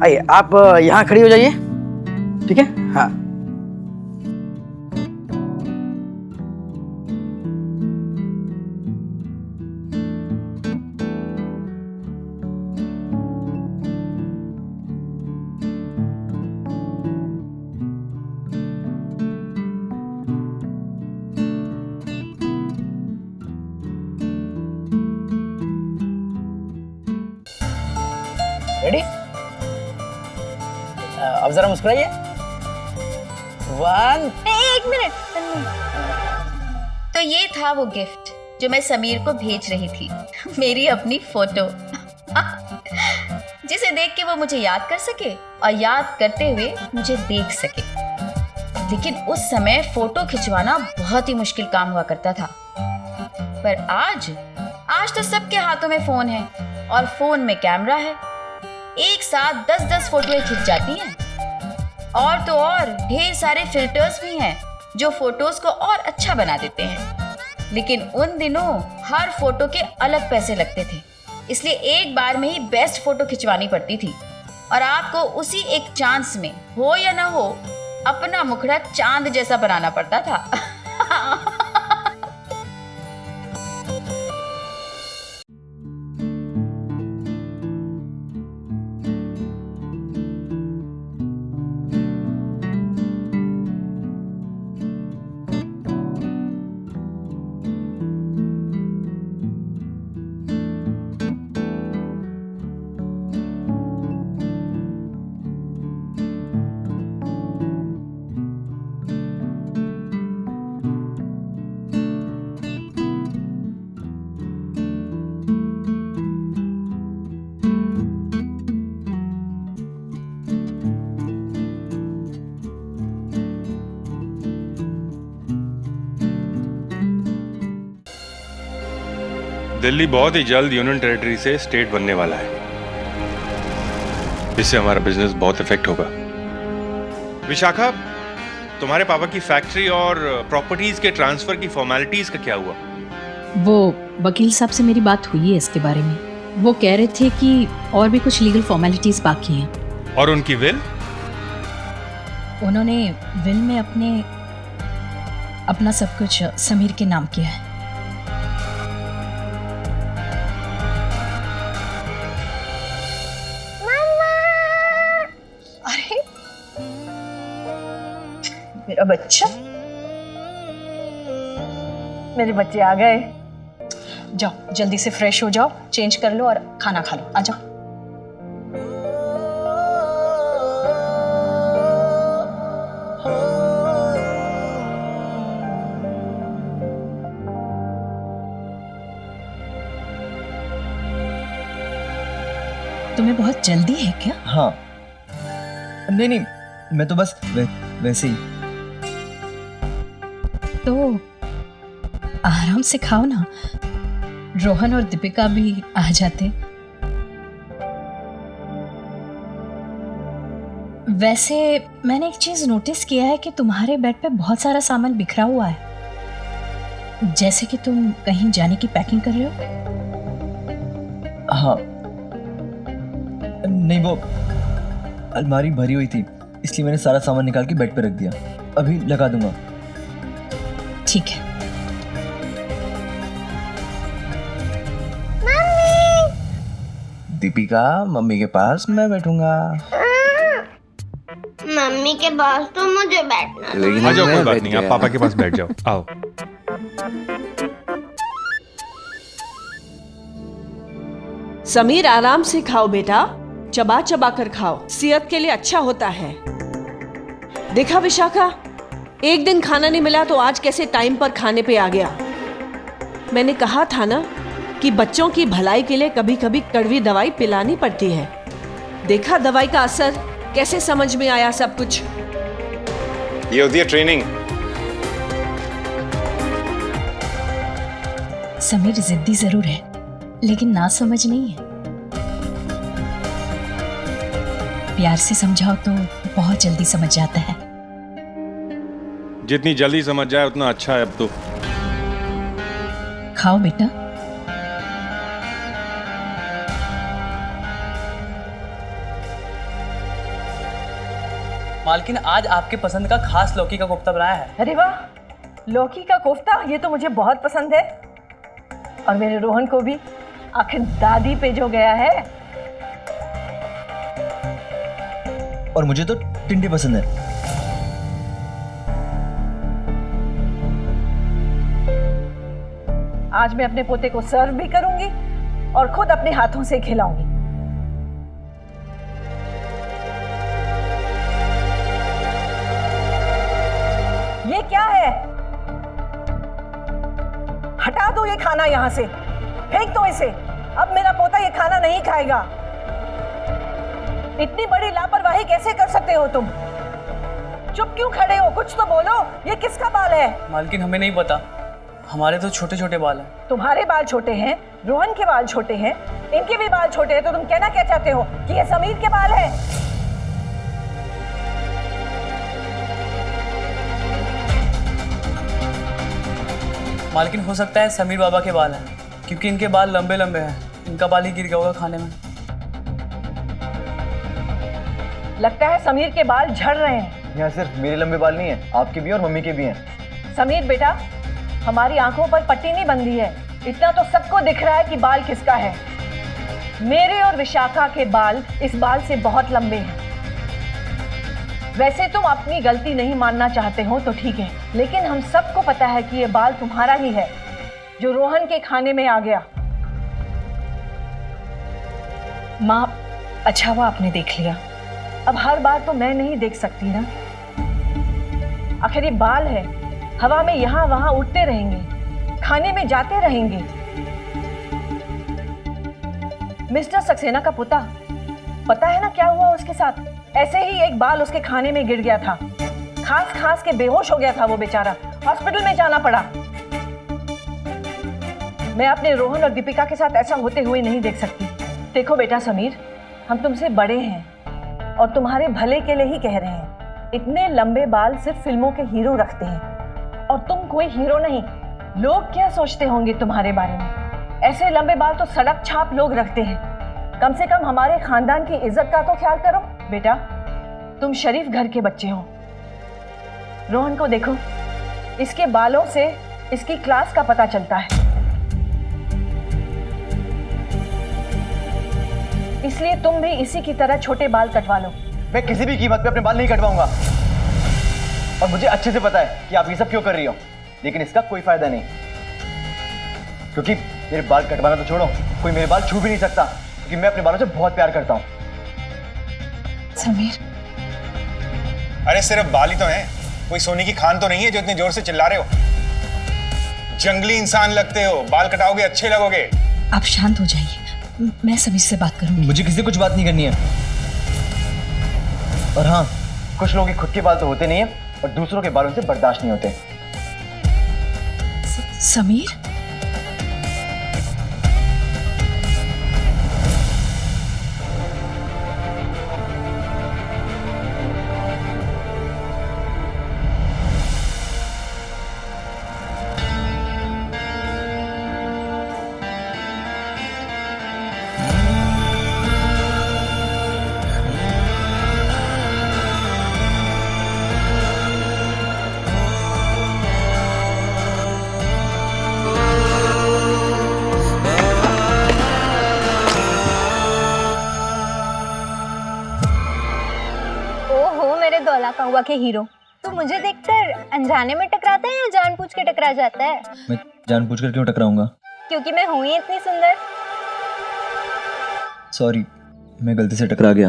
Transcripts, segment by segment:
आइए, आप यहाँ खड़ी हो जाइए, ठीक है? हाँ। रेडी? अब जरा मुस्कुराइए। 1 एक मिनट। तो ये था वो गिफ्ट जो मैं समीर को भेज रही थी, मेरी अपनी फोटो, जिसे देख के वो मुझे याद कर सके और याद करते हुए मुझे देख सके। लेकिन उस समय फोटो खिंचवाना बहुत ही मुश्किल काम हुआ करता था, पर आज तो सबके हाथों में फोन है और फोन में कैमरा है। एक साथ 10-10 फोटोएं खिंच जाती हैं। और तो और ढेर सारे फिल्टर्स भी हैं जो फोटोज को और अच्छा बना देते हैं। लेकिन उन दिनों हर फोटो के अलग पैसे लगते थे, इसलिए एक बार में ही बेस्ट फोटो खिंचवानी पड़ती थी और आपको उसी एक चांस में, हो या ना हो, अपना मुखड़ा चांद जैसा बनाना पड़ता था। दिल्ली बहुत ही जल्द यूनियन टेरिटरी से स्टेट बनने वाला है। इससे हमारा बिजनेस बहुत इफेक्ट होगा। विशाखा, तुम्हारे पापा की फैक्ट्री और प्रॉपर्टीज के ट्रांसफर की फॉर्मेलिटीज का क्या हुआ? वो वकील साहब से मेरी बात हुई है इसके बारे में। वो कह रहे थे कि और भी कुछ लीगल फॉर्मेलिटीज बाकी हैं। और उनकी विल? उन्होंने विल में अपना सब कुछ समीर के नाम किया है। अरे मेरा बच्चा, मेरे बच्चे आ गए। जाओ जल्दी से फ्रेश हो जाओ, चेंज कर लो और खाना खा लो। आ जाओ। तुम्हें बहुत जल्दी है क्या? हाँ, नहीं, मैं तो बस वैसे ही। तो आराम से खाओ ना, रोहन और दीपिका भी आ जाते। वैसे मैंने एक चीज नोटिस किया है कि तुम्हारे बेड पे बहुत सारा सामान बिखरा हुआ है, जैसे कि तुम कहीं जाने की पैकिंग कर रहे हो। हाँ, नहीं, वो अलमारी भरी हुई थी, इसलिए मैंने सारा सामान निकाल के बेड पे रख दिया। अभी लगा दूंगा। ठीक है। दीपिका, मम्मी के पास मैं बैठूंगा। मम्मी के पास तो मुझे बैठना था। आ जाओ, कोई बात नहीं, आप पापा के पास बैठ जाओ। आओ। समीर, आराम से खाओ बेटा, चबा चबा कर खाओ, सेहत के लिए अच्छा होता है। देखा विशाखा, एक दिन खाना नहीं मिला तो आज कैसे टाइम पर खाने पे आ गया। मैंने कहा था ना कि बच्चों की भलाई के लिए कभी कभी कड़वी दवाई पिलानी पड़ती है। देखा दवाई का असर, कैसे समझ में आया सब कुछ। ये होती है ट्रेनिंग। समीर जिद्दी जरूर है, लेकिन ना समझ नहीं है। प्यार से समझाओ तो बहुत जल्दी समझ जाता है। जितनी जल्दी समझ जाए उतना अच्छा है। अब तो खाओ बेटा। मालकिन आज आपके पसंद का खास लौकी का कोफ्ता बनाया है। अरे वाह, लौकी का कोफ्ता, ये तो मुझे बहुत पसंद है। और मेरे रोहन को भी, आखिर दादी पे जो गया है। और मुझे तो टिंडे पसंद है। आज मैं अपने पोते को सर्व भी करूंगी और खुद अपने हाथों से खिलाऊंगी। ये क्या है? हटा दो ये खाना यहां से, फेंक दो इसे। अब मेरा पोता ये खाना नहीं खाएगा। इतनी बड़ी लापरवाही कैसे कर सकते हो तुम? चुप क्यों खड़े हो? कुछ तो बोलो। ये किसका बाल है? मालकिन हमें नहीं पता, हमारे तो छोटे छोटे बाल हैं। तुम्हारे बाल छोटे हैं, रोहन के बाल छोटे हैं, इनके भी बाल छोटे हैं, तो तुम कहना क्या चाहते हो कि ये समीर के बाल हैं? मालकिन हो सकता है समीर बाबा के बाल हैं, क्योंकि इनके बाल लंबे लंबे हैं। इनका बाल ही गिर गया होगा खाने में। लगता है समीर के बाल झड़ रहे हैं। यहाँ सिर्फ मेरे लंबे बाल नहीं है, आपके भी और मम्मी के भी हैं। समीर बेटा, हमारी आंखों पर पट्टी नहीं बंधी है, इतना तो सबको दिख रहा है कि बाल किसका है। मेरे और विशाखा के बाल इस बाल से बहुत लंबे हैं। वैसे तुम अपनी गलती नहीं मानना चाहते हो तो ठीक है, लेकिन हम सबको पता है कि ये बाल तुम्हारा ही है जो रोहन के खाने में आ गया। माँ, अच्छा हुआ आपने देख लिया। अब हर बार तो मैं नहीं देख सकती ना। आखिर ये बाल है, हवा में यहाँ वहां उड़ते रहेंगे, खाने में जाते रहेंगे। मिस्टर सक्सेना का पोता, पता है ना क्या हुआ उसके साथ? ऐसे ही एक बाल उसके खाने में गिर गया था। खांस खांस के बेहोश हो गया था वो बेचारा। हॉस्पिटल में जाना पड़ा। मैं अपने रोहन और दीपिका के साथ ऐसा होते हुए नहीं देख सकती। देखो बेटा समीर, हम तुमसे बड़े हैं और तुम्हारे भले के लिए ही कह रहे हैं। इतने लंबे बाल सिर्फ फिल्मों के हीरो रखते हैं और तुम कोई हीरो नहीं। लोग क्या सोचते होंगे तुम्हारे बारे में? ऐसे लंबे बाल तो सड़क छाप लोग रखते हैं। कम से कम हमारे खानदान की इज्जत का तो ख्याल करो। बेटा, तुम शरीफ घर के बच्चे हो। रोहन को देखो, इसके बालों से इसकी क्लास का पता चलता है। इसलिए तुम भी इसी की तरह छोटे बाल कटवा लो। मैं किसी भी कीमत पे अपने बाल नहीं कटवाऊंगा। और मुझे अच्छे से पता है कि आप ये सब क्यों कर रही हो, लेकिन इसका कोई फायदा नहीं, क्योंकि मेरे बाल कटवाना तो छोड़ो, कोई मेरे बाल छू भी नहीं सकता, क्योंकि मैं अपने बालों से बहुत प्यार करता हूँ। समीर, अरे सिर्फ बाल ही तो हैं, कोई सोने की खान तो नहीं है जो इतने जोर से चिल्ला रहे हो। जंगली इंसान लगते हो, बाल कटाओगे अच्छे लगोगे। आप शांत हो जाइए, मैं समीर से बात करूंगी। मुझे किसी से कुछ बात नहीं करनी है। और हाँ, कुछ लोगों के खुद के बाल तो होते नहीं है और दूसरों के बालों से बर्दाश्त नहीं होते। समीर, दौला का हुआ के हीरो, तो मुझे देखकर अनजाने में टकराता है या जानबूझ के टकरा जाता है? मैं जानबूझकर क्यों टकराऊंगा? क्योंकि मैं हूं ही इतनी सुंदर। सॉरी, मैं गलती से टकरा गया।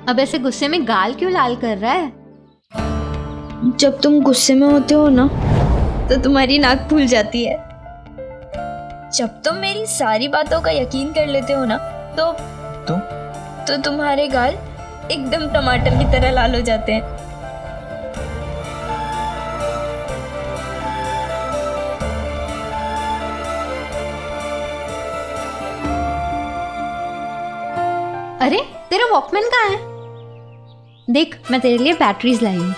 अब ऐसे गुस्से में गाल क्यों लाल कर रहा है? जब तुम गुस्से में होते हो ना, तो तुम्हारी नाक फूल जाती है। जब तुम मेरी सारी बातों का यकीन कर लेते हो ना, तो तुम्हारे गाल एकदम टमाटर की तरह लाल हो जाते हैं। अरे तेरा वॉकमैन कहाँ है? देख, मैं तेरे लिए बैटरीज लाई हूँ।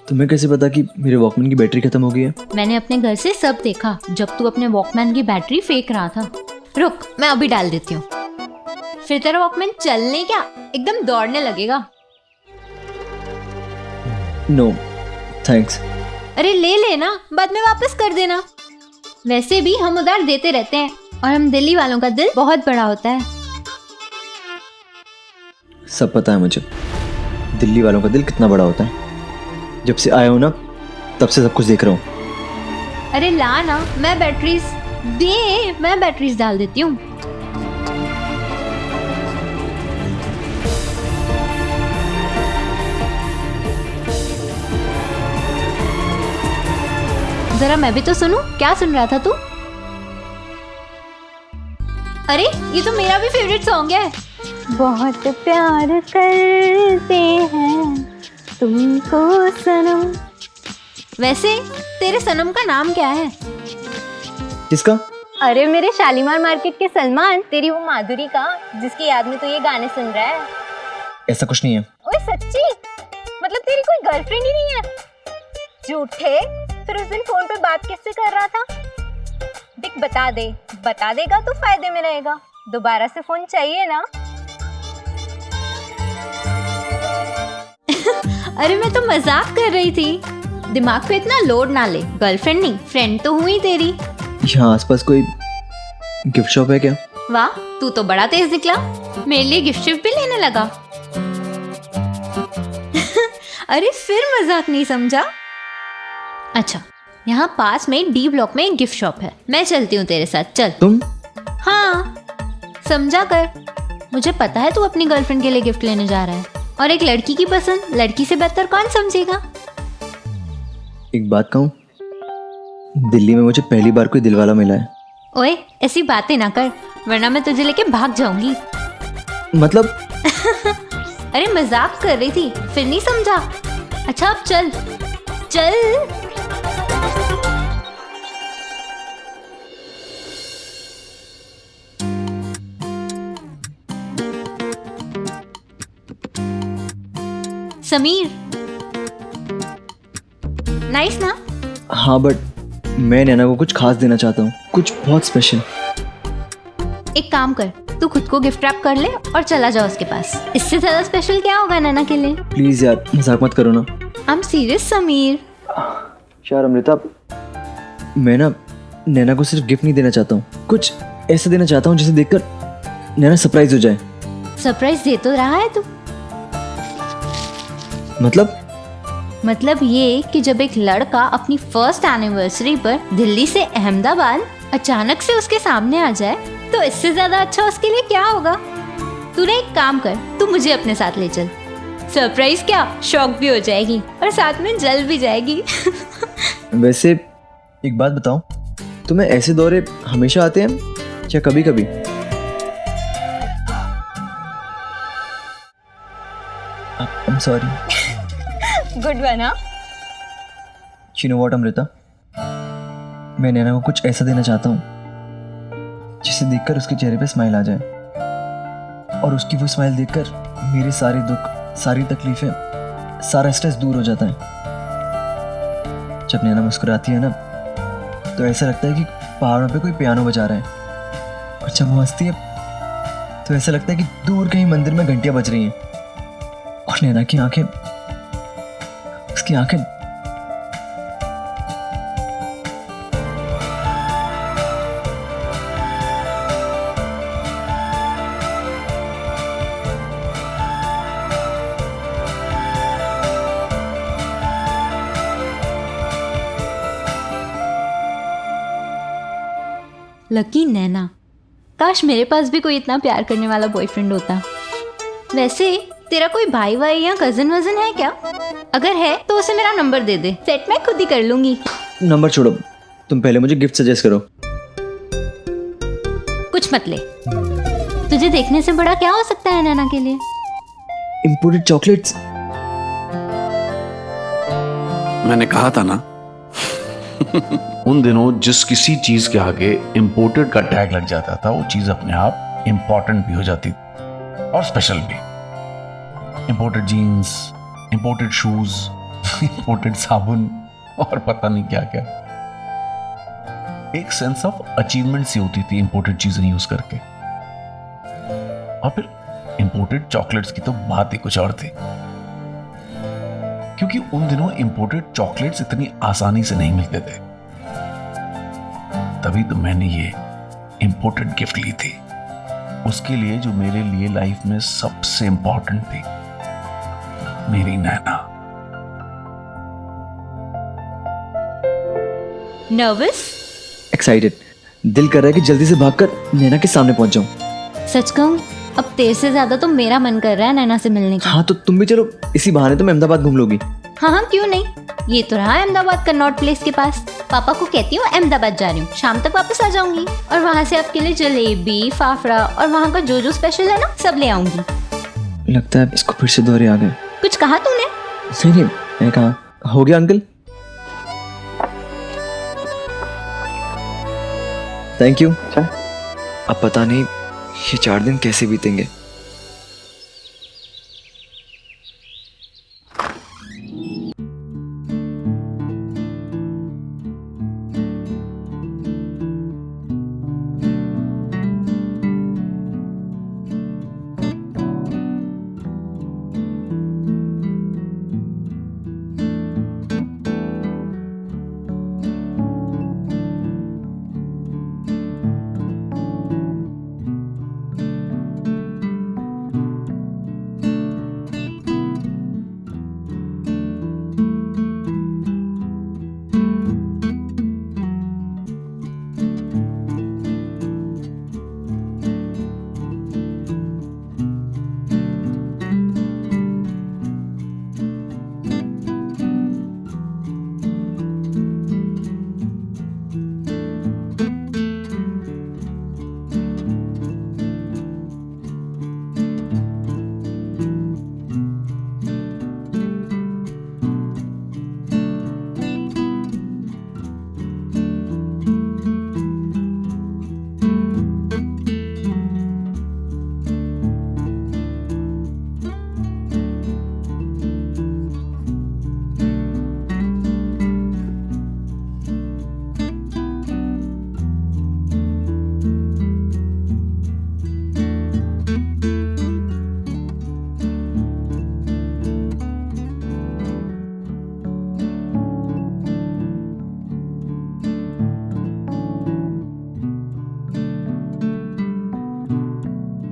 तुम्हें कैसे पता कि मेरे वॉकमैन की बैटरी खत्म हो गई है? मैंने अपने घर से सब देखा जब तू अपने वॉकमैन की बैटरी फेंक रहा था। रुक, मैं अभी डाल देती हूँ, फिर तेरा वॉकमैन चलने क्या एकदम दौड़ने लगेगा। No thanks. अरे ले लेना, बाद में वापस कर देना। वैसे भी हम उधार देते रहते हैं और हम दिल्ली वालों का दिल बहुत बड़ा होता है। सब पता है मुझे दिल्ली वालों का दिल कितना बड़ा होता है। जब से आया हूं ना तब से सब कुछ देख रहा हूँ। अरे ला ना, मैं बैटरीज डाल देती हूँ। जरा मैं भी तो सुनूं, क्या सुन रहा था तू? अरे ये तो मेरा भी फेवरेट सॉन्ग है। बहुत प्यार करते हैं तुमको सनम। वैसे तेरे सनम का नाम क्या है? किसका? अरे मेरे शालीमार मार्केट के सलमान, तेरी वो माधुरी का जिसकी याद में तो ये गाने सुन रहा है। ऐसा कुछ नहीं है। ओए सच्ची? मतलब तेरी कोई गर्लफ्रेंड ही नहीं है? झूठे, फिर उस दिन फोन पे बात किससे कर रहा था? दिख बता देगा तो फायदे में रहेगा। दोबारा से फोन चाहिए ना? अरे मैं तो मजाक कर रही थी, दिमाग पे इतना लोड ना ले। गर्लफ्रेंड नहीं, फ्रेंड तो हुई तेरी। यहाँ आसपास कोई गिफ्ट शॉप है क्या? वाह, तू तो बड़ा तेज निकला, मेरे लिए गिफ्ट शिफ्ट भी लेने लगा। अरे फिर मजाक नहीं समझा? अच्छा, यहाँ पास में डी ब्लॉक में एक गिफ्ट शॉप है, मैं चलती हूँ तेरे साथ, चल। तुम? हाँ, समझा कर। मुझे पता है तू अपनी गर्लफ्रेंड के लिए गिफ्ट लेने जा रहा है, और एक लड़की की पसंद लड़की से बेहतर कौन समझेगा? एक बात कहूँ, दिल्ली में मुझे पहली बार कोई दिलवाला मिला है। ओए ऐसी बातें ना कर, वरना मैं तुझे लेके भाग जाऊंगी। मतलब? अरे मजाक कर रही थी, फिर नहीं समझा? अच्छा अब चल चल। समीर, नाइस ना? हाँ बट मैं नैना को कुछ खास देना चाहता हूँ, कुछ बहुत स्पेशल। एक काम कर, तू खुद को गिफ्ट रैप कर ले और चला जा उसके पास। इससे ज्यादा स्पेशल क्या होगा नैना के लिए? प्लीज यार मजाक मत करो ना। I am serious Sameer. यार अमृता, मैं ना नैना को सिर्फ गिफ्ट नहीं देना चाहता हूँ, कुछ ऐसा देना चाहता हूँ जिसे देखकर नैना सरप्राइज हो जाए। सरप्राइज दे तो रहा है तू। मतलब ये कि जब एक लड़का अपनी फर्स्ट एनिवर्सरी पर दिल्ली से अहमदाबाद अचानक से उसके सामने आ जाए, तो इससे ज्यादा अच्छा उसके लिए क्या होगा? तूने एक काम कर, तू मुझे अपने साथ ले चल। सरप्राइज क्या, शॉक भी हो जाएगी और साथ में जल भी जाएगी। वैसे एक बात बताओ, तुम्हें ऐसे दौरे हमेशा आते हैं या कभी कभी? I am sorry. Good one, हाँ? You know what, अमृता, मैं नैना को कुछ ऐसा देना चाहता हूँ जिसे देखकर उसके चेहरे पे स्माइल आ जाए, और उसकी वो स्माइल देखकर मेरे सारे दुख, सारी तकलीफें, सारा स्ट्रेस दूर हो जाता है। जब नैना मुस्कुराती है ना, तो ऐसा लगता है कि पहाड़ों पे कोई पियानो बजा रहा है, और जब वो हंसती है तो ऐसा लगता है कि दूर कहीं मंदिर में घंटियां बज रही हैं। और नैना की आंखें, उसकी आंखें लकी नैना, काश मेरे पास भी कोई इतना प्यार करने वाला बॉयफ्रेंड होता। वैसे तेरा कोई भाई वाई या कजन वजन है क्या? अगर है तो उसे मेरा नंबर दे दे, सेट मैं खुद ही कर लूंगी। नंबर छोड़ो, तुम पहले मुझे गिफ्ट सजेस्ट करो। कुछ मत ले, तुझे देखने से बड़ा क्या हो सकता है नैना के लिए? Imported chocolates. मैंने कहा था ना। उन दिनों जिस किसी चीज के आगे इंपोर्टेड का टैग लग जाता था, वो चीज अपने आप इंपॉर्टेंट भी हो जाती और स्पेशल भी। Imported jeans, imported shoes, imported साबुन और पता नहीं क्या क्या। एक सेंस ऑफ अचीवमेंट सी होती थी इंपोर्टेड चीजें यूज करके। और फिर इंपोर्टेड चॉकलेट्स की तो बात ही कुछ और थी। क्योंकि उन दिनों इंपोर्टेड चॉकलेट्स इतनी आसानी से नहीं मिलते थे। तभी तो मैंने ये इंपोर्टेड गिफ्ट ली थी, उसके लिए जो मेरे लिए लाइफ में सबसे इंपॉर्टेंट थी, मेरी नैना। नर्वस? एक्साइटेड। दिल कर रहा है कि जल्दी से भागकर नैना के सामने पहुंच जाऊं। सच कहूं, अब तेरे से ज्यादा तो मेरा मन कर रहा है नैना से मिलने का। हाँ तो तुम भी चलो, इसी बहाने तो मैं अहमदाबाद घूम लूंगी। हाँ, क्यों नहीं। ये तो रहा अहमदाबाद कन्नॉट प्लेस के पास। पापा को कहती हूँ अहमदाबाद जा रही हूँ, शाम तक वापस आ जाऊंगी और वहाँ से आपके लिए जलेबी, फाफड़ा और वहाँ का जो जो स्पेशल है ना, सब ले आऊंगी। लगता है इसको फिर से दौरे आ गए। कुछ कहा तूने? नहीं, मैं कहा हो गया अंकल। Thank you. अब पता नहीं ये 4 दिन कैसे बीतेंगे।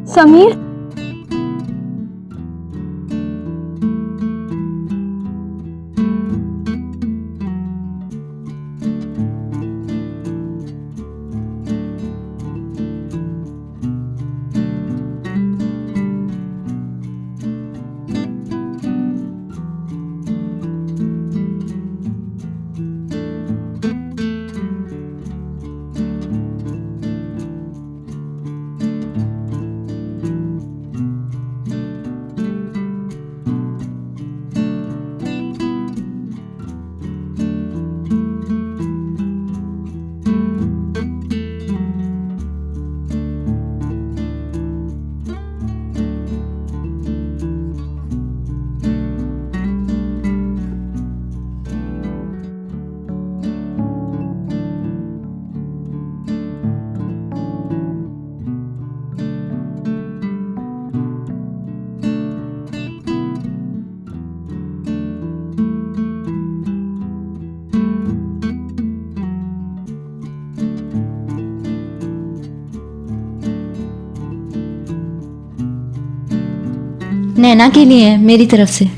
समीर, नैना के लिए है मेरी तरफ से।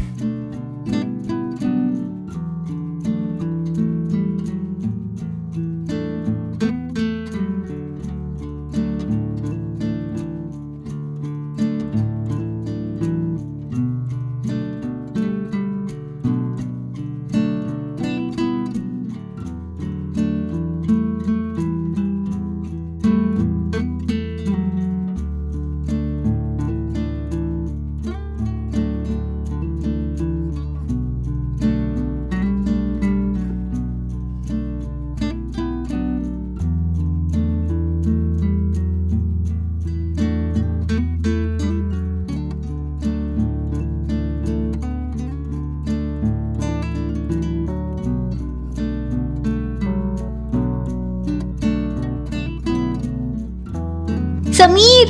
समीर,